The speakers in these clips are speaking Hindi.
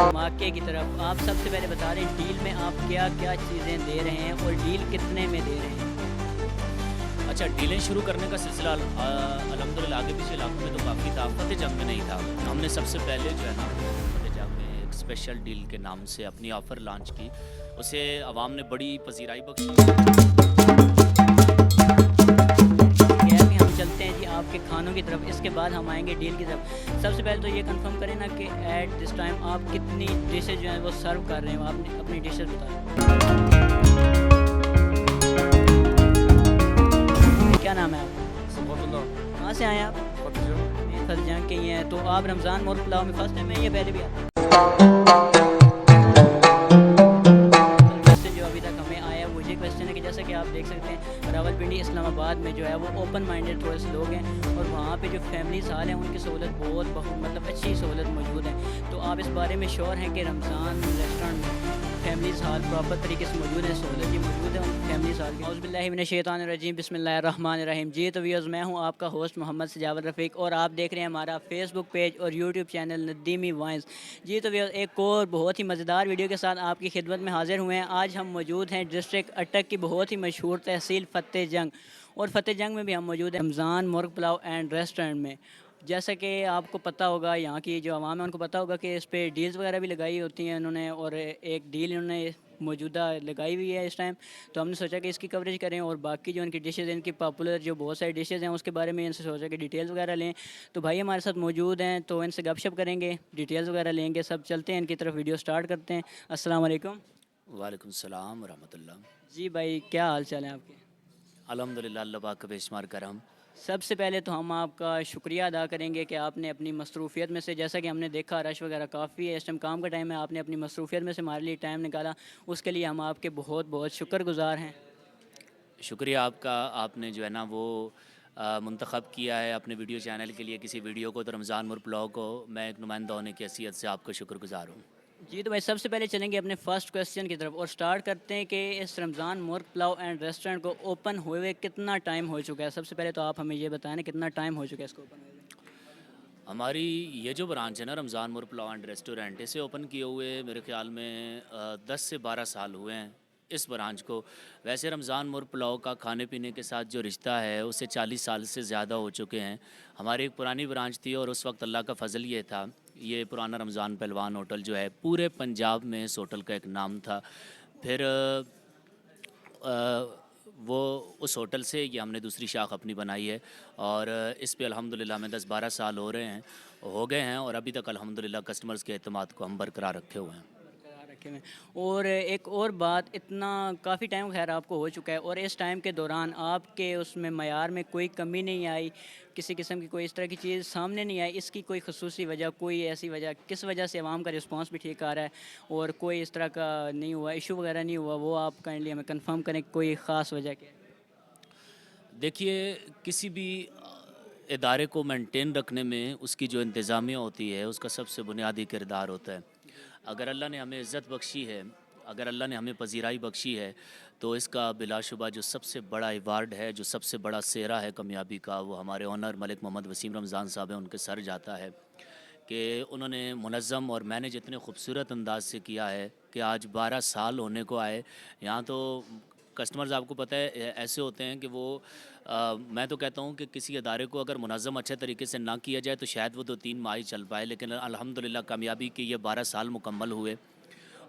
धमाके की तरफ आप सबसे पहले बता रहे हैं डील में आप क्या क्या चीज़ें दे रहे हैं और डील कितने में दे रहे हैं। अच्छा, डीलें शुरू करने का सिलसिला अल्हम्दुलिल्लाह आगे पीछे इलाकों में तो काफ़ी था, फतेह जंग में नहीं था। हमने सबसे पहले जो है ना फतेह जंग में एक स्पेशल डील के नाम से अपनी ऑफ़र लॉन्च की। उसे आवाम ने बड़ी पजीराई बख्शी। गैप में हम चलते हैं जी आपके खानों की तरफ, इसके बाद हम आएंगे डील की तरफ। सबसे पहले तो ये कंफर्म करें ना कि एट दिस टाइम आप कितनी डिशेज जो हैं वो सर्व कर रहे हो, आप अपनी डिशेज बताएं। क्या नाम है आपका? सफ़ातुल्लाह कहाँ से आए हैं आप? फतेह फतेह जंग के ही हैं। तो आप रमज़ान मुर्ग पुलाव में फर्स्ट टाइम है या पहले भी आते हैं? जो अभी तक हमें आया वो ये क्वेश्चन है कि जैसा कि आप देख सकते हैं रावलपिंडी इस्लामाबाद में जो है वो ओपन माइंडेड थोड़े से लोग हैं और वहाँ पे जो फैमिलीज़ हाल हैं उनकी सहूलत बहुत मतलब अच्छी सहूलत मौजूद है। तो आप इस बारे में श्योर हैं कि रमज़ान रेस्टोरेंट में फैमिलीज़ हाल प्रॉपर तरीके से मौजूद है, सहूलत भी मौजूद है उन फैमिलीज़ हाल की। औज़ुबिल्लाहि मिनश्शैतानिर्रजीम बिस्मिल्लाहिर्रहमानिर्रहीम। जी तो व्यूअर्स, मैं हूँ आपका होस्ट मोहम्मद सजावत रफ़ीक और आप देख रहे हैं हमारा फेसबुक पेज और यूट्यूब चैनल नदीमी वाइन्स। जी तो व्यूअर्स, एक और बहुत ही मज़ेदार वीडियो के साथ आपकी खिदमत में हाज़िर हुए हैं। आज हम मौजूद हैं डिस्ट्रिक्ट अटक की बहुत ही मशहूर तहसील फतेह जंग और फतेह जंग में भी हम मौजूद हैं रमज़ान मुर्ग पुलाव एंड रेस्टोरेंट में। जैसा कि आपको पता होगा, यहाँ की जो आवाम है उनको पता होगा कि इस पर डील्स वगैरह भी लगाई होती हैं इन्होंने और एक डील इन्होंने मौजूदा लगाई हुई है इस टाइम। तो हमने सोचा कि इसकी कवरेज करें और बाकी जो इनकी डिशेज़ हैं, इनकी पॉपुलर जो बहुत सारी डिशेज़ हैं उसके बारे में इनसे सोचा कि डिटेल्स वगैरह लें। तो भाई हमारे साथ मौजूद हैं, तो इनसे गपशप करेंगे, डिटेल्स वगैरह लेंगे। सब चलते हैं इनकी तरफ, वीडियो स्टार्ट करते हैं। अस्सलाम वालेकुम। वालेकुम सलाम व रहमतुल्लाह। जी भाई, क्या हाल चाल है आपके? अल्हम्दुलिल्लाह, अल्लाह पाक का बेशुमार करम। सबसे पहले तो हम आपका शुक्रिया अदा करेंगे कि आपने अपनी मसरूफ़ियत में से, जैसा कि हमने देखा रश वगैरह काफ़ी है, इस टाइम काम का टाइम है, आपने अपनी मसरूफ़ियत में से हमारे लिए टाइम निकाला, उसके लिए हम आपके बहुत बहुत शुक्रगुज़ार हैं। शुक्रिया आपका, आपने जो है ना वो मुंतखब किया है अपने वीडियो चैनल के लिए किसी वीडियो को, तो रमज़ान मुर्ग पुलाव को मैं एक नुमाइंदा होने की हैसियत से आपका शुक्रगुज़ार हूँ। जी तो भाई, सबसे पहले चलेंगे अपने फर्स्ट क्वेश्चन की तरफ और स्टार्ट करते हैं कि इस रमज़ान मुर्ग पुलाव एंड रेस्टोरेंट को ओपन हुए हुए कितना टाइम हो चुका है। सबसे पहले तो आप हमें ये बताएं ना कितना टाइम हो चुका है इसको ओपन हुए हुए। हमारी ये जो ब्रांच है ना रमज़ान मुर्ग पुलाव एंड रेस्टोरेंट, इसे ओपन किए हुए मेरे ख़्याल में 10 से 12 साल हुए हैं इस ब्रांच को। वैसे रमज़ान मुर्ग पुलाव का खाने पीने के साथ जो रिश्ता है उसे 40 साल से ज़्यादा हो चुके हैं। हमारी एक पुरानी ब्रांच थी और उस वक्त अल्लाह का फ़ज़ल ये था, ये पुराना रमज़ान पहलवान होटल जो है पूरे पंजाब में इस होटल का एक नाम था। फिर अ, वो उस होटल से ये हमने दूसरी शाख अपनी बनाई है और इस पे अल्हम्दुलिल्लाह हमें 10-12 साल हो गए हैं और अभी तक अल्हम्दुलिल्लाह कस्टमर्स के एतमाद को हम बरकरार रखे हुए हैं। बरकरार रखे हुए हैं। और एक और बात, इतना काफ़ी टाइम खैर आपको हो चुका है और इस टाइम के दौरान आपके उसमें मयार में कोई कमी नहीं आई, किसी किस्म की कोई इस तरह की चीज़ सामने नहीं आई, इसकी कोई खसूसी वजह, कोई ऐसी वजह किस वजह से आवाम का रिस्पांस भी ठीक आ रहा है और कोई इस तरह का नहीं हुआ, इशू वगैरह नहीं हुआ, वो आप काइंडली हमें कंफर्म करें कोई ख़ास वजह क्या है? देखिए, किसी भी इदारे को मेंटेन रखने में उसकी जो इंतज़ामिया होती है उसका सबसे बुनियादी किरदार होता है। अगर अल्लाह ने हमें इज़्ज़त बख्शी है, अगर अल्लाह ने हमें पज़ीराई बख्शी है, तो इसका बिलाशुबा जो सबसे बड़ा अवार्ड है, जो सबसे बड़ा सेहरा है कामयाबी का, वो हमारे ऑनर मलिक मोहम्मद वसीम रमज़ान साहब हैं, उनके सर जाता है कि उन्होंने मुनज़्ज़म और मैनेज इतने खूबसूरत अंदाज से किया है कि आज 12 साल होने को आए। यहाँ तो कस्टमर्स आपको पता है ऐसे होते हैं कि वो मैं तो कहता हूँ कि किसी अदारे को अगर मुनज़्ज़म अच्छे तरीके से ना किया जाए तो शायद वो 2-3 माह ही चल पाए, लेकिन अल्हम्दुलिल्लाह कामयाबी के ये 12 साल मुकम्मल हुए।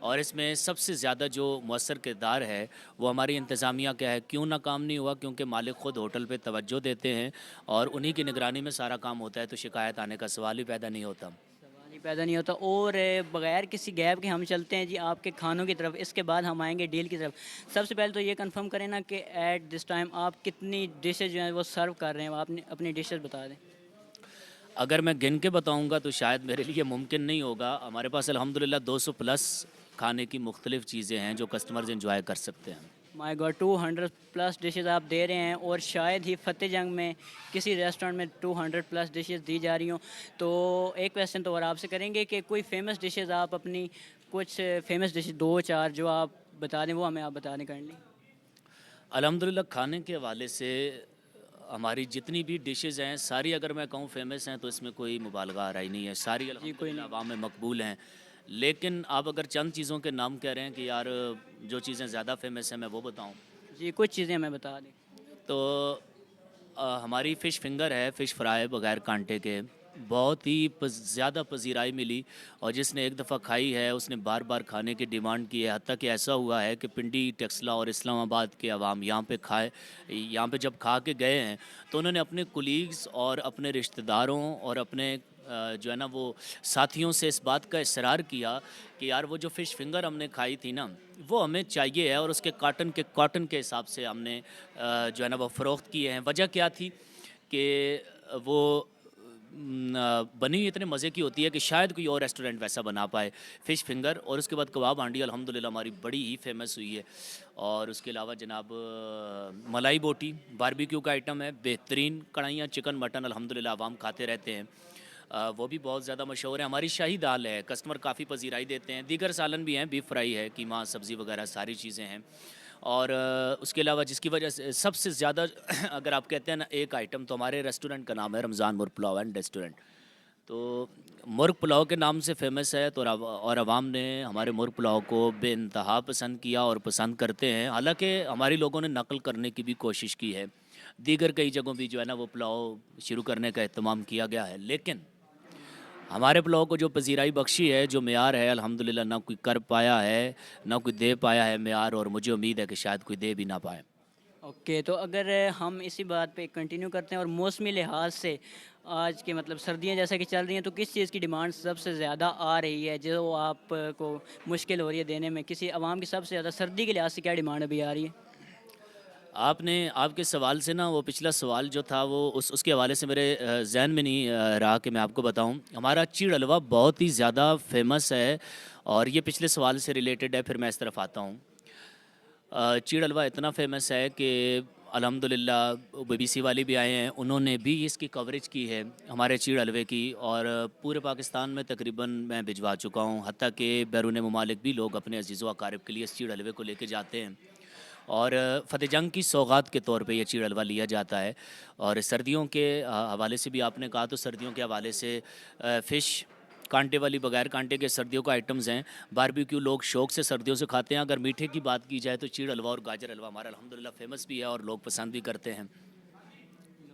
और इसमें सबसे ज़्यादा जो मौसर किरदार है वो हमारी इंतज़ामिया का है। क्यों नाकाम नहीं हुआ? क्योंकि मालिक ख़ुद होटल पे तवज्जो देते हैं और उन्हीं की निगरानी में सारा काम होता है, तो शिकायत आने का सवाल ही पैदा नहीं होता। सवाल ही पैदा नहीं होता। और बगैर किसी गैप के हम चलते हैं जी आपके खानों की तरफ, इसके बाद हम आएंगे डील की तरफ। सबसे पहले तो ये कंफर्म करें ना कि एट दिस टाइम आप कितनी डिशेज जो हैं वो सर्व कर रहे हैं, आप अपनी डिशेज बता दें। अगर मैं गिन के बताऊँगा तो शायद मेरे लिए मुमकिन नहीं होगा। हमारे पास अल्हम्दुलिल्लाह 200 प्लस खाने की मुख्तलिफ़ चीज़ें हैं जो कस्टमर्स एंजॉय कर सकते हैं। माय गॉड, 200 प्लस डिशेज़ आप दे रहे हैं और शायद ही फतेह जंग में किसी रेस्टोरेंट में 200 प्लस डिशेज़ दी जा रही हों। तो एक क्वेश्चन तो और आपसे करेंगे कि कोई फेमस डिशेज़ आप अपनी, कुछ फेमस डिशेज 2-4 जो आप बता दें, वो हमें आप बता दें काइंडली। अल्हम्दुलिल्लाह खाने के हवाले से हमारी जितनी भी डिशेज़ हैं सारी अगर मैं कहूँ फेमस हैं तो इसमें कोई मुबालगा आ रहा ही नहीं है, सारी जी, कोई अल्हम्दुलिल्लाह नहीं। अवाम में मकबूल हैं। लेकिन आप अगर चंद चीज़ों के नाम कह रहे हैं कि यार जो चीज़ें ज़्यादा फेमस हैं मैं वो बताऊँ, जी, कुछ चीज़ें हमें बता दें। तो हमारी फ़िश फिंगर है, फ़िश फ्राई बगैर कांटे के, बहुत ही ज़्यादा पज़ीराई मिली और जिसने एक दफ़ा खाई है उसने बार-बार खाने की डिमांड की है। हत्ता कि ऐसा हुआ है कि पिंडी, टेक्सला और इस्लामाबाद के अवाम यहाँ पे जब खा के गए हैं, तो उन्होंने अपने कोलीग्स और अपने रिश्तेदारों और अपने जो है ना वो साथियों से इस बात का इसरार किया कि यार वो जो फ़िश फिंगर हमने खाई थी ना, वो हमें चाहिए है और उसके कॉटन के हिसाब से हमने जो है ना वो फ़रोख्त किए हैं। वजह क्या थी कि वो बनी हुई इतने मज़े की होती है कि शायद कोई और रेस्टोरेंट वैसा बना पाए। फ़िश फिंगर और उसके बाद कबाब हांडी अल्हम्दुलिल्लाह हमारी बड़ी ही फ़ेमस हुई है। और उसके अलावा जनाब मलाई बोटी बारबेक्यू का आइटम है, बेहतरीन कढ़ाइयाँ चिकन मटन अल्हम्दुलिल्लाह अवाम खाते रहते हैं। वो भी बहुत ज़्यादा मशहूर है। हमारी शाही दाल है, कस्टमर काफ़ी पज़ीराई देते हैं। दीगर सालन भी हैं, बीफ फ्राई है, कीमा, सब्ज़ी वगैरह सारी चीज़ें हैं। और उसके अलावा जिसकी वजह से सबसे ज़्यादा अगर आप कहते हैं ना एक आइटम, तो हमारे रेस्टोरेंट का नाम है रमज़ान मुर्ग पुलाव एंड रेस्टोरेंट। तो मुर्ग पुलाव के नाम से फ़ेमस है, तो और अवाम ने हमारे मुर्ग पुलाव को बेइंतहा पसंद किया और पसंद करते हैं। हालाँकि हमारी लोगों ने नक़ल करने की भी कोशिश की है। दीगर कई जगहों भी जो है ना वो पुलाव शुरू करने का एहतमाम किया गया है। लेकिन हमारे पुलाव को जो पज़ीराई बख्शी है, जो मेयार है अल्हम्दुलिल्लाह ना कोई कर पाया है, ना कोई दे पाया है मेयार, और मुझे उम्मीद है कि शायद कोई दे भी ना पाए। ओके, तो अगर हम इसी बात पे कंटिन्यू करते हैं और मौसमी लिहाज से आज के मतलब सर्दियाँ जैसा कि चल रही हैं, तो किस चीज़ की डिमांड सबसे ज़्यादा आ रही है, जो आपको मुश्किल हो रही है देने में? किसी आवाम की सबसे ज़्यादा सर्दी के लिहाज से क्या डिमांड अभी आ रही है? आपने आपके सवाल से ना वो पिछला सवाल जो था वो उसके हवाले से मेरे ज़हन में नहीं रहा कि मैं आपको बताऊं। हमारा चीड़ हलवा बहुत ही ज़्यादा फेमस है और ये पिछले सवाल से रिलेटेड है, फिर मैं इस तरफ आता हूँ। चीड़ हलवा इतना फेमस है कि अल्हम्दुलिल्लाह बीबीसी वाले भी आए हैं, उन्होंने भी इसकी कवरेज की है हमारे चीड़ हलवे की, और पूरे पाकिस्तान में तकरीबन मैं भिजवा चुका हूँ। हत्ता कि बैरून ममालिक भी लोग अपने अजीज़ व अकारिब के लिए इस चीड़ हलवे को लेके जाते हैं और फ़तेह जंग की सौगात के तौर पे ये चीड़ हलवा लिया जाता है। और सर्दियों के हवाले से भी आपने कहा, तो सर्दियों के हवाले से फ़िश कांटे वाली बगैर कांटे के सर्दियों का आइटम्स हैं। बारबेक्यू लोग शौक से सर्दियों से खाते हैं। अगर मीठे की बात की जाए तो चीड़ हलवा और गाजर हलवा हमारा अल्हम्दुलिल्लाह फ़ेमस भी है और लोग पसंद भी करते हैं।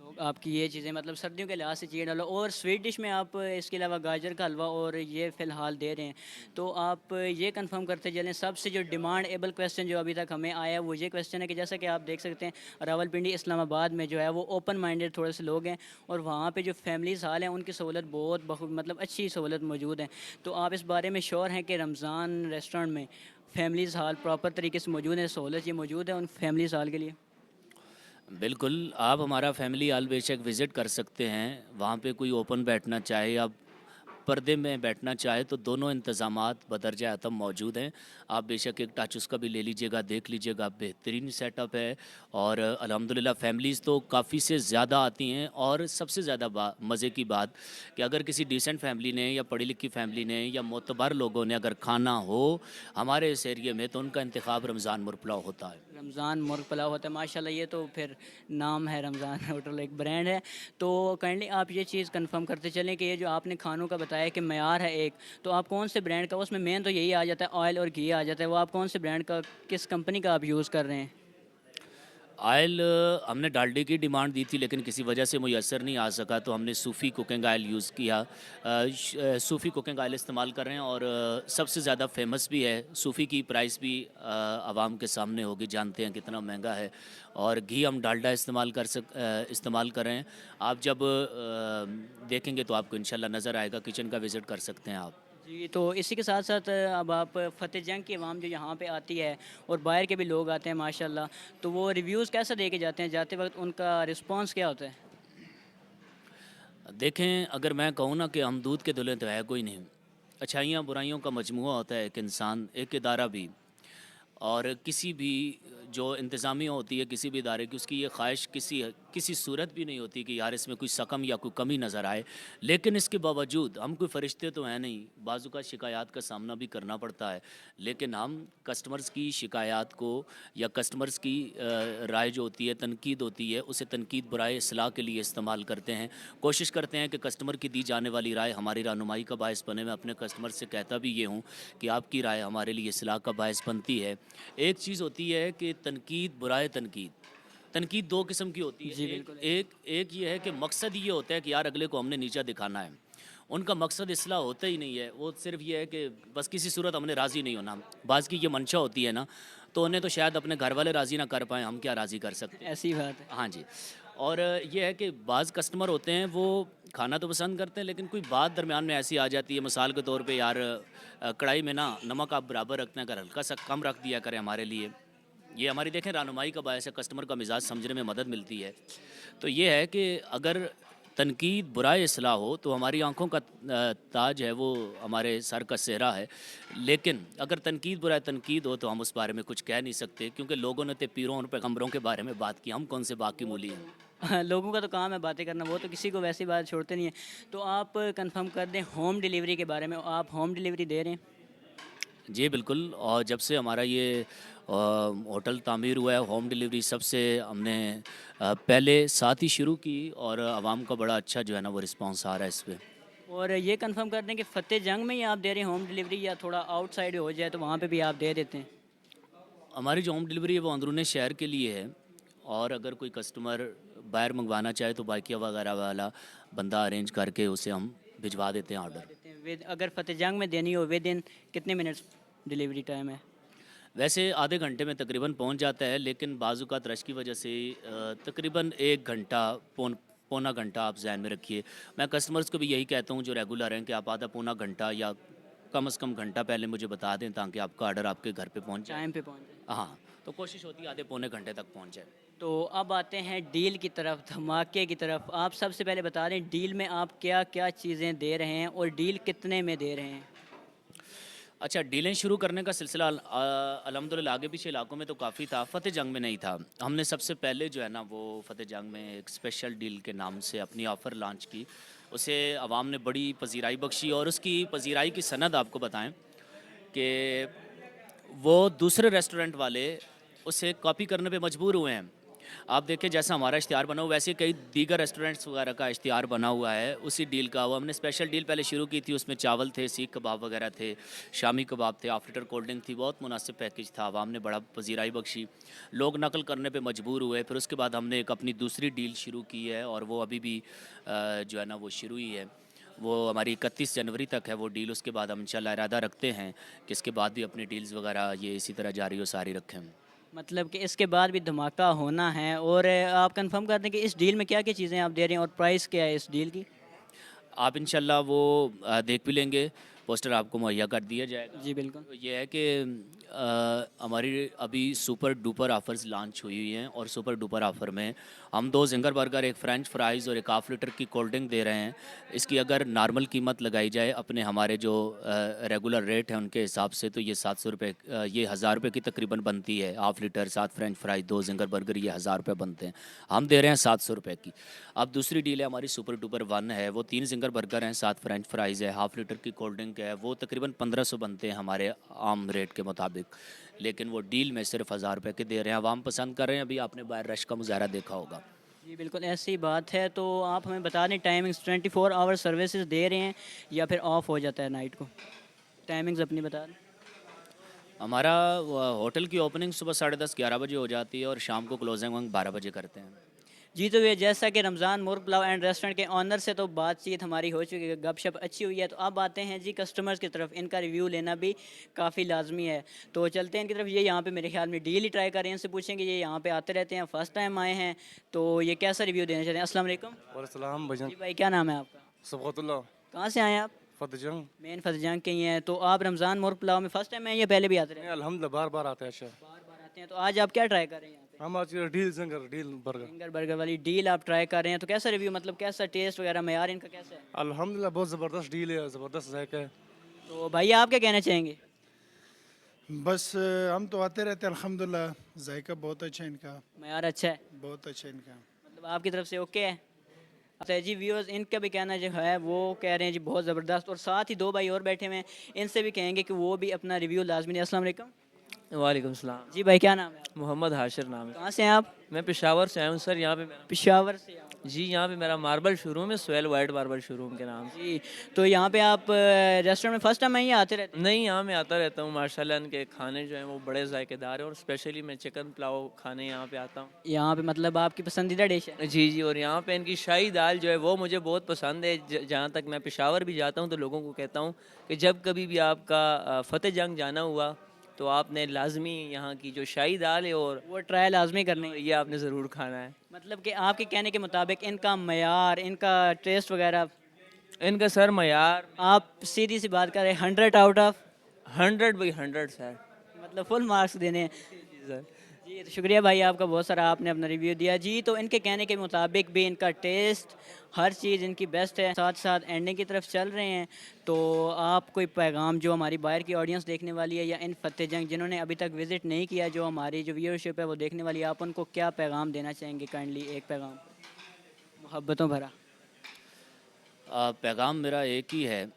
लोग आपकी ये चीज़ें मतलब सर्दियों के लिहाज से चीड़ हलवा और स्वीट डिश में आप इसके अलावा गाजर का हलवा और ये फ़िलहाल दे रहे हैं। तो आप ये कंफ़र्म करते चलें, सबसे जो डिमांडेबल क्वेश्चन जो अभी तक हमें आया है वो ये क्वेश्चन है कि जैसा कि आप देख सकते हैं रावलपिंडी इस्लामाबाद में जो है वो ओपन माइंडेड थोड़े से लोग हैं और वहाँ पे जो फैमिलीज़ हाल हैं उनकी सहूलत बहुत मतलब अच्छी सहूलत मौजूद है। तो आप इस बारे में श्योर हैं कि रमज़ान रेस्टोरेंट में फैमिलीज़ हाल प्रॉपर तरीके से मौजूद है, सहूलत ये मौजूद है उन फैमिलीज़ हाल के लिए? बिल्कुल, आप हमारा फैमिली हॉल बेशक विज़िट कर सकते हैं। वहाँ पे कोई ओपन बैठना चाहे या पर्दे में बैठना चाहे तो दोनों इंतज़ामात बदरजा आतम मौजूद हैं। आप बेशक एक टच उसका भी ले लीजिएगा, देख लीजिएगा, बेहतरीन सेटअप है। और अल्हम्दुलिल्लाह फैमिलीज़ तो काफ़ी से ज़्यादा आती हैं। और सबसे ज़्यादा मज़े की बात कि अगर किसी डिसेंट फैमिली ने या पढ़ी लिखी फैमिली ने या मोतबर लोगों ने अगर खाना हो हमारे इस एरिया में, तो उनका इंतखाब रमज़ान मुर्ग पुलाव होता है। रमज़ान मुर्ग पुलाव होता है माशाल्लाह, ये तो फिर नाम है रमज़ान होटल, एक ब्रांड है। तो काइंडली आप ये चीज़ कंफर्म करते चलें कि ये जो आपने खानों का बताया कि मयार है एक, तो आप कौन से ब्रांड का, उसमें मेन तो यही आ जाता है ऑयल और घी आ जाता है, वो आप कौन से ब्रांड का, किस कंपनी का आप यूज़ कर रहे हैं? ऑयल हमने डालडे की डिमांड दी थी लेकिन किसी वजह से मुयस्सर नहीं आ सका, तो हमने सूफ़ी कुकिंग ऑयल यूज़ किया। सूफ़ी कुकिंग ऑयल इस्तेमाल कर रहे हैं और सबसे ज़्यादा फेमस भी है। सूफ़ी की प्राइस भी आवाम के सामने होगी, जानते हैं कितना महंगा है। और घी हम डालडा इस्तेमाल कर रहे हैं। आप जब देखेंगे तो आपको इंशाल्लाह नज़र आएगा, किचन का विज़िट कर सकते हैं आप। जी, तो इसी के साथ-साथ अब आप फ़तेह जंग की अवाम जो यहाँ पे आती है और बाहर के भी लोग आते हैं माशाल्लाह, तो वो रिव्यूज़ कैसा दे के जाते हैं? जाते वक़्त उनका रिस्पॉन्स क्या होता है? देखें, अगर मैं कहूँ ना कि हम दूध के धुले तो है कोई नहीं। अच्छाइयाँ बुराइयों का मजमूआ होता है एक इंसान, एक इदारा भी। और किसी भी जो इंतज़ामिया होती है किसी भी इदारे की, उसकी ये ख्वाहिश किसी किसी सूरत भी नहीं होती कि यार इसमें कोई सकम या कोई कमी नज़र आए। लेकिन इसके बावजूद हम कोई फ़रिश्ते तो हैं नहीं, बाज़ू का शिकायत का सामना भी करना पड़ता है। लेकिन हम कस्टमर्स की शिकायत को या कस्टमर्स की राय जो होती है, तनकीद होती है, उसे तनकीद बराए इस्लाह के लिए इस्तेमाल करते हैं। कोशिश करते हैं कि कस्टमर की दी जाने वाली राय हमारी रहनुमाई का बायस बने। मैं अपने कस्टमर से कहता भी ये हूँ कि आपकी राय हमारे लिए इस्लाह का बायस बनती है। एक चीज़ होती है कि तनकीद बराए तनकीद। तनकीद 2 किस्म की होती है। जी, एक बिल्कुल। एक एक ये है कि मकसद ये होता है कि यार अगले को हमने नीचा दिखाना है। उनका मकसद इस्लाह होता ही नहीं है। वो सिर्फ़ ये है कि बस किसी सूरत हमने राज़ी नहीं होना। बाज़ की ये मंशा होती है ना, तो उन्हें तो शायद अपने घर वाले राज़ी ना कर पाएँ, हम क्या राज़ी कर सकते हैं। ऐसी बात है। हाँ जी। और ये है कि बाज़ कस्टमर होते हैं वो खाना तो पसंद करते हैं, लेकिन कोई बात दरमियान में ऐसी आ जाती है, मिसाल के तौर पे यार कढ़ाई में ना नमक आप बराबर रखते हैं, अगर हल्का सा कम रख दिया करें हमारे लिए। ये हमारी देखें रहनुमाई का बायस है, कस्टमर का मिजाज समझने में मदद मिलती है। तो ये है कि अगर तनकीद बुराई इस्लाह हो तो हमारी आँखों का ताज है, वो हमारे सर का सेहरा है। लेकिन अगर तनकीद बुराई तनकीद हो तो हम उस बारे में कुछ कह नहीं सकते, क्योंकि लोगों ने तो पीरों और पैगम्बरों के बारे में बात की, हम कौन से बाकी मूली हैं। लोगों का तो काम है बातें करना, वो तो किसी को वैसी बात छोड़ते नहीं है। तो आप कंफर्म कर दें होम डिलीवरी के बारे में, आप होम डिलीवरी दे रहे हैं? जी बिल्कुल। और जब से हमारा ये होटल तामीर हुआ है, होम डिलीवरी सबसे हमने पहले साथ ही शुरू की और आवाम का बड़ा अच्छा जो है ना वो रिस्पांस आ रहा है इस पे। और ये कंफर्म कर दें कि फ़तेह जंग में ही आप दे रहे हैं होम डिलीवरी, या थोड़ा आउटसाइड हो जाए तो वहाँ पे भी आप दे देते हैं? हमारी जो होम डिलीवरी है वो अंदरूनी शहर के लिए है, और अगर कोई कस्टमर बाहर मंगवाना चाहे तो बाइकिया वगैरह वाला बंदा अरेंज करके उसे हम भिजवा देते हैं ऑर्डर। देते हैं विद, अगर फ़तेह जंग में देनी हो विद इन कितने मिनट्स डिलीवरी टाइम है? वैसे आधे घंटे में तकरीबन पहुंच जाता है, लेकिन बाज़ात रश की वजह से तकरीबन 1 घंटा पौना घंटा आप ज़हन में रखिए। मैं कस्टमर्स को भी यही कहता हूं जो रेगुलर हैं कि आप आधा पौना घंटा या कम से कम घंटा पहले मुझे बता दें ताकि आपका ऑर्डर आपके घर पे पहुंच जाए। टाइम पे पहुँच जाए। हाँ, तो कोशिश होती है आधे पौने घंटे तक पहुंच जाए। तो अब आते हैं डील की तरफ, धमाके की तरफ। आप सबसे पहले बता दें डील में आप क्या क्या चीज़ें दे रहे हैं और डील कितने में दे रहे हैं? अच्छा, डीलें शुरू करने का सिलसिला अल्हम्दुलिल्लाह आगे पीछे इलाकों में तो काफ़ी था, फ़तेह जंग में नहीं था। हमने सबसे पहले जो है ना वो फ़तेह जंग में एक स्पेशल डील के नाम से अपनी ऑफ़र लॉन्च की। उसे आवाम ने बड़ी पज़ीराई बख्शी, और उसकी पज़ीराई की सनद आपको बताएं कि वो दूसरे रेस्टोरेंट वाले उसे कॉपी करने पे मजबूर हुए हैं। आप देखें जैसा हमारा इश्तिहार बना हुआ वैसे कई दीगर रेस्टोरेंट्स वगैरह का इश्तिहार बना हुआ है उसी डील का। वो हमने स्पेशल डील पहले शुरू की थी, उसमें चावल थे, सीख कबाब वगैरह थे, शामी कबाब थे, आफ्टर लीटर कोल्ड ड्रिंक थी। बहुत मुनासिब पैकेज था, आवाम ने बड़ा पजीराई बख्शी, लोग नकल करने पे मजबूर हुए। फिर उसके बाद हमने एक अपनी दूसरी डील शुरू की है और वो अभी भी जो है ना वो शुरू ही है। वो हमारी 31 जनवरी तक है वो डील। उसके बाद हम इंशाल्लाह इरादा रखते हैं कि इसके बाद भी अपनी डील्स वगैरह ये इसी तरह जारी और सारी रखें। मतलब कि इसके बाद भी धमाका होना है। और आप कंफर्म कर दें कि इस डील में क्या क्या चीज़ें आप दे रहे हैं और प्राइस क्या है इस डील की? आप इंशाल्लाह वो देख भी लेंगे, पोस्टर आपको मुहैया कर दिया जाएगा। जी बिल्कुल। तो ये है कि हमारी अभी सुपर डुपर ऑफ़र्स लॉन्च हुई हुई हैं, और सुपर डुपर ऑफ़र में हम 2 ज़िंगर बर्गर, एक फ़्रेंच फ्राइज़ और एक हाफ़ लीटर की कोल्ड ड्रिंक दे रहे हैं। इसकी अगर नॉर्मल कीमत लगाई जाए अपने हमारे जो रेगुलर रेट हैं उनके हिसाब से, तो ये 700 रुपये, ये 1000 रुपये की तकरीबन बनती है। Half litre, 7 French fries, 2 Zinger burger, ये 1000 रुपये बनते हैं। हम दे रहे हैं 700 रुपये की। अब दूसरी डील है हमारी सुपर डुपर 1 है, वो 3 ज़िंगर बर्गर हैं, 7 फ़्रेंच फ्राइज़ है, हाफ़ लीटर की कोल्ड ड्रिंक है। वो तकरीबन 1500 बनते हैं हमारे आम रेट के मुताबिक, लेकिन वो डील में सिर्फ 1000 रुपये के दे रहे हैं। आवाम पसंद कर रहे हैं। अभी आपने बाहर रश का मुजाहरा देखा होगा। जी बिल्कुल ऐसी बात है। तो आप हमें बता दें टाइमिंग्स 24 आवर सर्विसेज दे रहे हैं या फिर ऑफ हो जाता है नाइट को? टाइमिंग्स अपनी बता दें। हमारा होटल की ओपनिंग सुबह 10:30 11 बजे हो जाती है और शाम को क्लोजिंग हम 12 बजे करते हैं। जी तो ये जैसा कि रमज़ान मुर्ग पुलाव एंड रेस्टोरेंट के ऑनर से तो बातचीत हमारी हो चुकी है, गपशप अच्छी हुई है। तो अब आते हैं जी कस्टमर्स की तरफ, इनका रिव्यू लेना भी काफ़ी लाजमी है। तो चलते हैं इनकी तरफ। ये यहाँ पे मेरे ख्याल में डील ही ट्राई कर रहे हैं, इनसे पूछेंगे, ये यहाँ पे आते रहते हैं, फर्स्ट टाइम आए हैं, तो ये कैसा रिव्यू देना चाहते हैं? अस्सलाम वालेकुम। वालेकुम भजन जी भाई, क्या नाम है आपका? सबकतुल्लाह कहाँ से आए हैं आप? फतजंग। मेन फतजंग के ही हैं। तो आप रमज़ान मुर्ग पुलाव में फ़र्स्ट टाइम आए हैं या पहले भी आते रहते हैं? अल्हम्दुलिल्लाह बार बार आते हैं। अच्छा, बार बार आते हैं। तो आज आप क्या ट्राई कर रहे हैं यहाँ पे? हम आज deal ginger deal burger. Finger burger वाली डील आप ट्राई कर रहे हैं, तो कैसा रिव्यू, मतलब कैसा टेस्ट वगैरह, मयार इनका कैसा है? अल्हम्दुलिल्लाह बहुत ज़बरदस्त डील है, ज़बरदस्त जायका है। तो भाई आप क्या कहना चाहेंगे? बस हम तो आते रहते हैं अल्हम्दुलिल्लाह, जायका बहुत अच्छा है इनका, मयार अच्छा है? बहुत अच्छा है इनका। मतलब आपकी तरफ से ओके है। अच्छा जी व्यूअर्स, इनका भी कहना जो है वो कह रहे हैं जी बहुत ज़बरदस्त, और साथ ही दो भाई और बैठे हुए हैं, इनसे भी कहेंगे कि वो भी अपना रिव्यू लाजमी दें। अस्सलाम वालेकुम। वालेकुम सलाम। जी भाई क्या नाम है आपका? मोहम्मद हाशिर नाम है। कहाँ से हैं आप? मैं पेशावर से आया हूँ सर। यहाँ पे मेरा पेशावर से आप? जी यहाँ पे मेरा मार्बल शोरूम है, सोहेल वाइट मार्बल शोरूम के नाम से। जी, तो यहाँ पे आप रेस्टोरेंट में फर्स्ट टाइम आए या आते रहते हैं? नहीं, यहाँ मैं आता रहता हूँ। माशाल्लाह इनके खाने जो हैं वो बड़े जायकेदार हैं, और स्पेशली मैं चिकन पुलाव खाने यहाँ पे आता हूँ। यहाँ पे मतलब आपकी पसंदीदा डिश है? जी जी, और यहाँ पे इनकी शाही दाल जो है वो मुझे बहुत पसंद है। जहाँ तक मैं पेशावर भी जाता हूँ तो लोगों को कहता हूँ कि जब कभी भी आपका फतेह जंग जाना हुआ तो आपने लाजमी यहाँ की जो शाही दाल है और वो ट्राई लाजमी करनी है। ये आपने ज़रूर खाना है। मतलब कि आपके कहने के मुताबिक इनका मयार, इनका टेस्ट वगैरह, इनका सर मयार आप सीधी सी बात करें 100 आउट ऑफ 100/100 सर। मतलब फुल मार्क्स देने हैं। जी सर। जी तो शुक्रिया भाई आपका बहुत सारा, आपने अपना रिव्यू दिया। जी तो इनके कहने के मुताबिक भी इनका टेस्ट हर चीज़ इनकी बेस्ट है। साथ साथ एंडिंग की तरफ चल रहे हैं, तो आप कोई पैगाम जो हमारी बाहर की ऑडियंस देखने वाली है या इन फतेह जंग जिन्होंने अभी तक विज़िट नहीं किया, जो हमारी जो व्यूअरशिप है वो देखने वाली है, आप उनको क्या पैगाम देना चाहेंगे? काइंडली एक पैगाम मोहब्बतों भरा। पैगाम मेरा एक ही है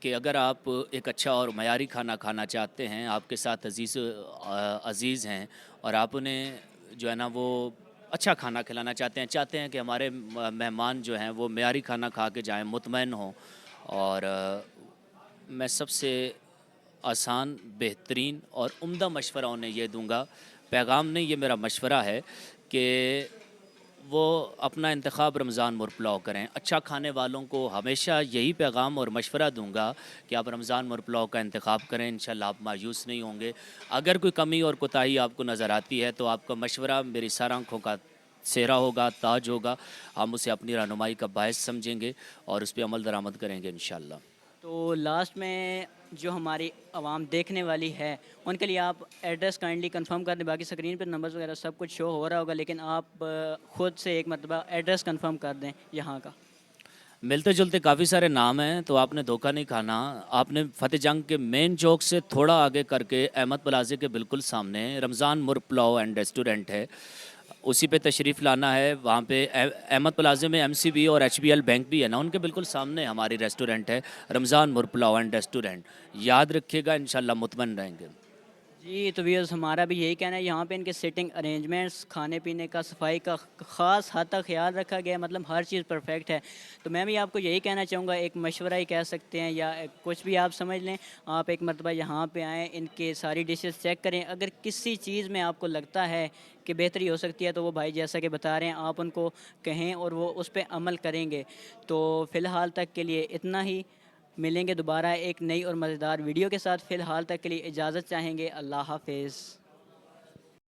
कि अगर आप एक अच्छा और मयारी खाना खाना चाहते हैं, आपके साथ अज़ीज़ हैं और आप उन्हें जो है ना वो अच्छा खाना खिलाना चाहते हैं कि हमारे मेहमान जो हैं वो मयारी खाना खा के जाएँ, मुतमईन हों। और मैं सबसे आसान, बेहतरीन और उम्दा मशवरा उन्हें ये दूँगा, पैगाम नहीं ये मेरा मशवरा है कि वो अपना इंतखाब रमज़ान मुरपुलाव करें। अच्छा खाने वालों को हमेशा यही पैगाम और मशवरा दूंगा कि आप रमज़ान मुरपुलाव का इंतखाब करें, इंशाल्लाह आप मायूस नहीं होंगे। अगर कोई कमी और कोताही आपको नज़र आती है तो आपका मशवरा मेरी सारी आँखों का सेहरा होगा, ताज होगा। हम उसे अपनी रहनुमाई का बायस समझेंगे और उस पर अमल दरामद करेंगे इंशाल्लाह। तो लास्ट में जो हमारी आवाम देखने वाली है उनके लिए आप एड्रेस काइंडली कंफर्म कर दें। बाकी स्क्रीन पर नंबर्स वगैरह सब कुछ शो हो रहा होगा, लेकिन आप ख़ुद से एक मरतबा एड्रेस कंफर्म कर दें यहाँ का। मिलते जुलते काफ़ी सारे नाम हैं, तो आपने धोखा नहीं खाना। आपने फतेह जंग के मेन चौक से थोड़ा आगे करके अहमद प्लाजे के बिल्कुल सामने रमज़ान मुरपुलाव एंड रेस्टोरेंट है, उसी पे तशरीफ़ लाना है। वहाँ पे अहमद प्लाजे में MCB और HBL बैंक भी है ना, उनके बिल्कुल सामने हमारी रेस्टोरेंट है रमज़ान मुरपुलाव एंड रेस्टोरेंट। याद रखिएगा, इंशाल्लाह मुतमईन रहेंगे। जी तो व्यूअर्स, हमारा भी यही कहना है, यहाँ पे इनके सिटिंग अरेंजमेंट्स, खाने पीने का, सफाई का ख़ास हद तक ख्याल रखा गया है, मतलब हर चीज़ परफेक्ट है। तो मैं भी आपको यही कहना चाहूँगा, एक मशवरा ही कह सकते हैं या कुछ भी आप समझ लें, आप एक मरतबा यहाँ पे आएँ, इनके सारी डिशेस चेक करें। अगर किसी चीज़ में आपको लगता है कि बेहतरी हो सकती है तो वो भाई जैसा कि बता रहे हैं आप उनको कहें और वो उस पर अमल करेंगे। तो फ़िलहाल तक के लिए इतना ही, मिलेंगे दोबारा एक नई और मज़ेदार वीडियो के साथ। फ़िलहाल तक के लिए इजाज़त चाहेंगे। अल्लाह हाफ़िज़।